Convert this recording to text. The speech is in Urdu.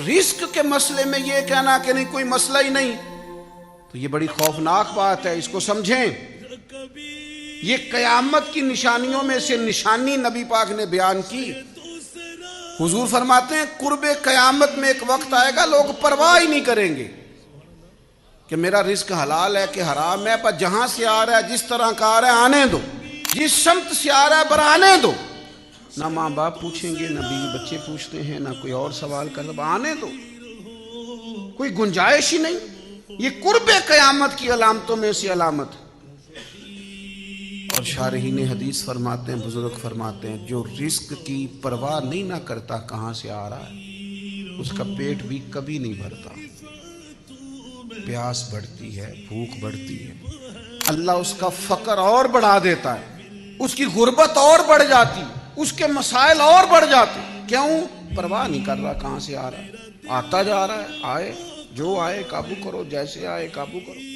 رزق کے مسئلے میں یہ کہنا کہ نہیں کوئی مسئلہ ہی نہیں، تو یہ بڑی خوفناک بات ہے، اس کو سمجھیں۔ یہ قیامت کی نشانیوں میں سے نشانی نبی پاک نے بیان کی۔ حضور فرماتے ہیں قرب قیامت میں ایک وقت آئے گا لوگ پرواہ ہی نہیں کریں گے کہ میرا رزق حلال ہے کہ حرام ہے، پر جہاں سے آ رہا ہے جس طرح کا آ رہا ہے آنے دو، جس سمت سے آ رہا ہے پر آنے دو۔ نہ ماں باپ پوچھیں گے، نہ بیوی بچے پوچھتے ہیں، نہ کوئی اور سوال کر رہا، آنے دو، کوئی گنجائش ہی نہیں۔ یہ قرب قیامت کی علامتوں میں سے علامت۔ اور شارحین حدیث فرماتے ہیں، بزرگ فرماتے ہیں، جو رزق کی پرواہ نہیں نہ کرتا کہاں سے آ رہا ہے، اس کا پیٹ بھی کبھی نہیں بھرتا، پیاس بڑھتی ہے، بھوک بڑھتی ہے، اللہ اس کا فقر اور بڑھا دیتا ہے، اس کی غربت اور بڑھ جاتی، اس کے مسائل اور بڑھ جاتے۔ کیوں؟ پرواہ نہیں کر رہا کہاں سے آ رہا ہے، آتا جا رہا ہے، آئے جو آئے قابو کرو، جیسے آئے قابو کرو۔